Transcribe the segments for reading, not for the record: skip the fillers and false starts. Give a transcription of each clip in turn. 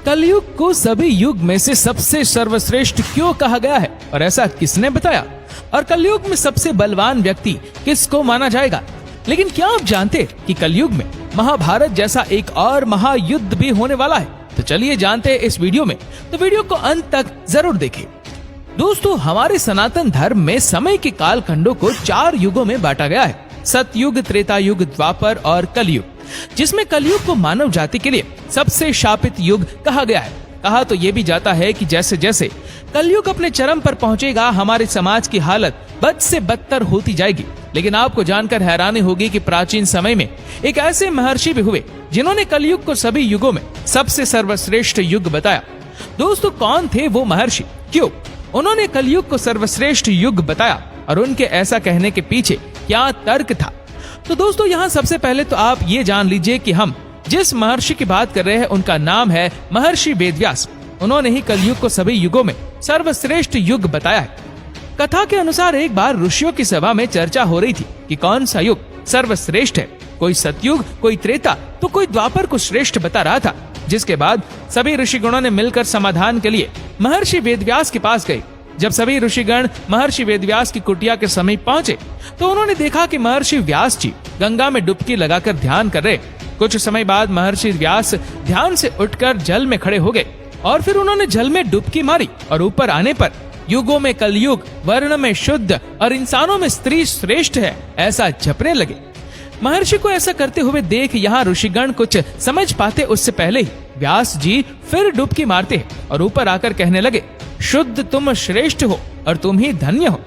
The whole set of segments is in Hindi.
कलयुग को सभी युग में से सबसे सर्वश्रेष्ठ क्यों कहा गया है और ऐसा किसने बताया? और कलयुग में सबसे बलवान व्यक्ति किसको माना जाएगा? लेकिन क्या आप जानते कि कलयुग में महाभारत जैसा एक और महायुद्ध भी होने वाला है? तो चलिए जानते हैं इस वीडियो में, तो वीडियो को अंत तक जरूर देखें। दोस्तों, हमारे सनातन धर्म में समय के कालखंडों को 4 युगों में बांटा गया है, सतयुग, त्रेता युग, द्वापर और कलयुग, जिसमें कलयुग को मानव जाति के लिए सबसे शापित युग कहा गया है। कहा तो ये भी जाता है कि जैसे जैसे कलयुग अपने चरम पर पहुंचेगा, हमारे समाज की हालत बद से बदतर होती जाएगी। लेकिन आपको जानकर हैरानी होगी कि प्राचीन समय में एक ऐसे महर्षि भी हुए जिन्होंने कलयुग को सभी युगों में सबसे सर्वश्रेष्ठ युग बताया। दोस्तों, कौन थे वो महर्षि? क्यों उन्होंने कलयुग को सर्वश्रेष्ठ युग बताया और उनके ऐसा कहने के पीछे क्या तर्क था? तो दोस्तों, यहाँ सबसे पहले तो आप ये जान लीजिए कि हम जिस महर्षि की बात कर रहे हैं उनका नाम है महर्षि वेदव्यास। उन्होंने ही कलयुग को सभी युगों में सर्वश्रेष्ठ युग बताया है। कथा के अनुसार एक बार ऋषियों की सभा में चर्चा हो रही थी कि कौन सा युग सर्वश्रेष्ठ है। कोई सतयुग, कोई त्रेता, तो कोई द्वापर को श्रेष्ठ बता रहा था। जिसके बाद सभी ऋषिगणों ने मिलकर समाधान के लिए महर्षि वेदव्यास के पास गए। जब सभी ऋषिगण महर्षि वेदव्यास की कुटिया के समीप पहुंचे तो उन्होंने देखा कि महर्षि व्यास जी गंगा में डुबकी लगाकर ध्यान कर रहे। कुछ समय बाद महर्षि व्यास ध्यान से उठकर जल में खड़े हो गए और फिर उन्होंने जल में डुबकी मारी और ऊपर आने पर युगों में कलयुग, वर्ण में शुद्ध और इंसानों में स्त्री श्रेष्ठ है, ऐसा जपने लगे। महर्षि को ऐसा करते हुए देख यहाँ ऋषिगण कुछ समझ पाते उससे पहले ही व्यास जी फिर डुबकी मारते हैं और ऊपर आकर कहने लगे, शुद्ध तुम श्रेष्ठ हो और तुम ही धन्य हो।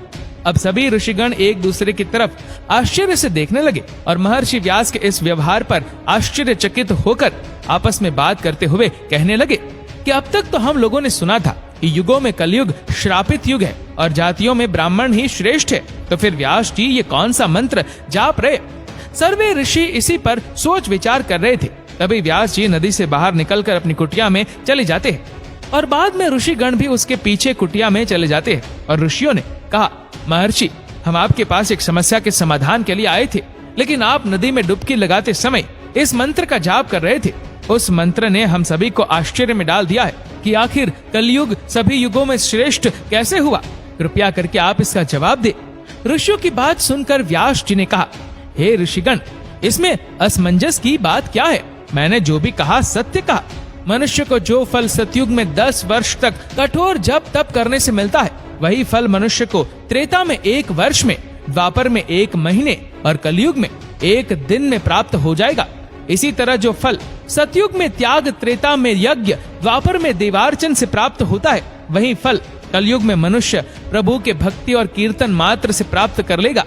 अब सभी ऋषिगण एक दूसरे की तरफ आश्चर्य से देखने लगे और महर्षि व्यास के इस व्यवहार पर आश्चर्यचकित होकर आपस में बात करते हुए कहने लगे कि अब तक तो हम लोगों ने सुना था कि युगों में कलयुग श्रापित युग है और जातियों में ब्राह्मण ही श्रेष्ठ है, तो फिर व्यास जी ये कौन सा मंत्र जाप रहे? सर्वे ऋषि इसी पर सोच विचार कर रहे थे। तभी व्यास जी नदी से बाहर निकलकर अपनी कुटिया में चले जाते हैं और बाद में ऋषिगण भी उसके पीछे कुटिया में चले जाते हैं। और ऋषियों ने कहा, महर्षि, हम आपके पास एक समस्या के समाधान के लिए आए थे, लेकिन आप नदी में डुबकी लगाते समय इस मंत्र का जाप कर रहे थे। उस मंत्र ने हम सभी को आश्चर्य में डाल दिया है कि आखिर कलयुग सभी युगों में श्रेष्ठ कैसे हुआ? कृपया करके आप इसका जवाब दे। ऋषियों की बात सुनकर व्यास जी ने कहा, हे ऋषिगण, इसमें असमंजस की बात क्या है? मैंने जो भी कहा सत्य कहा। मनुष्य को जो फल सतयुग में 10 वर्ष तक कठोर जप तप करने से मिलता है, वही फल मनुष्य को त्रेता में 1 वर्ष में, द्वापर में 1 महीने और कलयुग में 1 दिन में प्राप्त हो जाएगा। इसी तरह जो फल सतयुग में त्याग, त्रेता में यज्ञ, द्वापर में देवार्चन से प्राप्त होता है, वही फल कलयुग में मनुष्य प्रभु के भक्ति और कीर्तन मात्र से प्राप्त कर लेगा।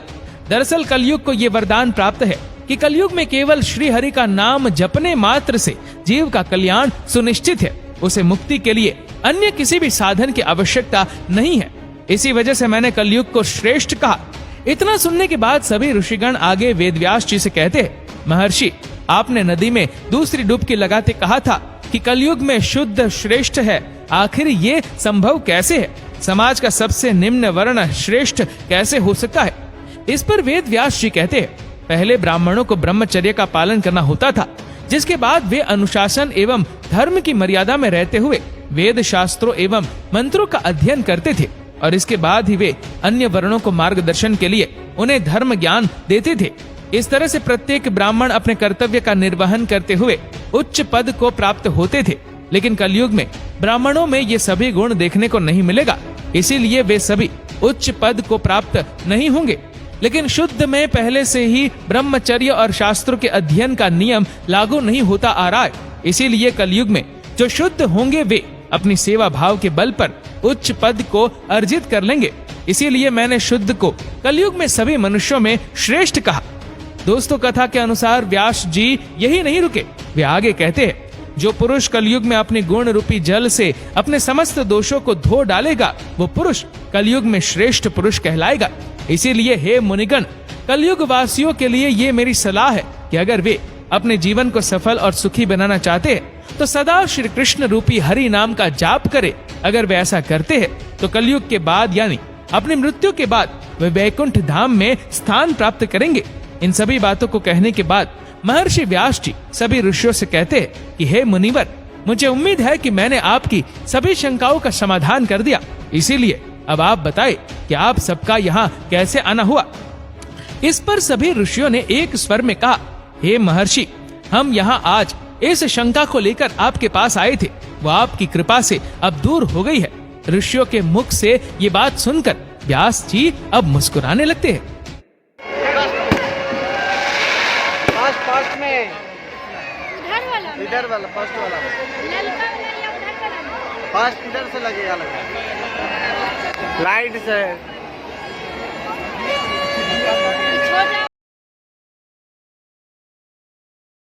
दरअसल कलयुग को ये वरदान प्राप्त है कि कलयुग में केवल श्री हरि का नाम जपने मात्र से जीव का कल्याण सुनिश्चित है। उसे मुक्ति के लिए अन्य किसी भी साधन की आवश्यकता नहीं है। इसी वजह से मैंने कलयुग को श्रेष्ठ कहा। इतना सुनने के बाद सभी ऋषिगण आगे वेदव्यास जी से कहते हैं, महर्षि, आपने नदी में दूसरी डुबकी लगाते कहा था कि कलयुग में शुद्ध श्रेष्ठ है। आखिर ये संभव कैसे है? समाज का सबसे निम्न वर्ण श्रेष्ठ कैसे हो सकता है? इस पर वेदव्यास जी कहते हैं, पहले ब्राह्मणों को ब्रह्मचर्य का पालन करना होता था, जिसके बाद वे अनुशासन एवं धर्म की मर्यादा में रहते हुए वेद शास्त्रों एवं मंत्रों का अध्ययन करते थे और इसके बाद ही वे अन्य वर्णों को मार्गदर्शन के लिए उन्हें धर्म ज्ञान देते थे। इस तरह से प्रत्येक ब्राह्मण अपने कर्तव्य का निर्वहन करते हुए उच्च पद को प्राप्त होते थे। लेकिन कलयुग में ब्राह्मणों में ये सभी गुण देखने को नहीं मिलेगा, इसीलिए वे सभी उच्च पद को प्राप्त नहीं होंगे। लेकिन शुद्ध में पहले से ही ब्रह्मचर्य और शास्त्रों के अध्ययन का नियम लागू नहीं होता आ रहा है, इसीलिए कलयुग में जो शुद्ध होंगे वे अपनी सेवा भाव के बल पर उच्च पद को अर्जित कर लेंगे। इसीलिए मैंने शुद्ध को कलयुग में सभी मनुष्यों में श्रेष्ठ कहा। दोस्तों, कथा के अनुसार व्यास जी यही नहीं रुके, वे आगे कहते हैं, जो पुरुष कलयुग में अपने गुण रूपी जल से अपने समस्त दोषों को धो डालेगा, वो पुरुष कलयुग में श्रेष्ठ पुरुष कहलाएगा। इसीलिए हे मुनिगण, कलयुग वासियों के लिए ये मेरी सलाह है कि अगर वे अपने जीवन को सफल और सुखी बनाना चाहते हैं तो सदा श्री कृष्ण रूपी हरि नाम का जाप करे। अगर वे ऐसा करते हैं तो कलयुग के बाद यानी अपनी मृत्यु के बाद वे वैकुंठ धाम में स्थान प्राप्त करेंगे। इन सभी बातों को कहने के बाद महर्षि व्यास जी सभी ऋषियों से कहते हैं कि हे मुनिवर, मुझे उम्मीद है कि मैंने आपकी सभी शंकाओं का समाधान कर दिया। इसीलिए अब आप बताएं कि आप सबका यहाँ कैसे आना हुआ। इस पर सभी ऋषियों ने एक स्वर में कहा, हे महर्षि, हम यहाँ आज इस शंका को लेकर आपके पास आए थे, वो आपकी कृपा से अब दूर हो गई है। ऋषियों के मुख से ये बात सुनकर व्यास जी अब मुस्कुराने लगते हैं। फर्स्ट में इधर वाला फर्स्ट वाला फर्स्ट इधर से लगेगा लाइट से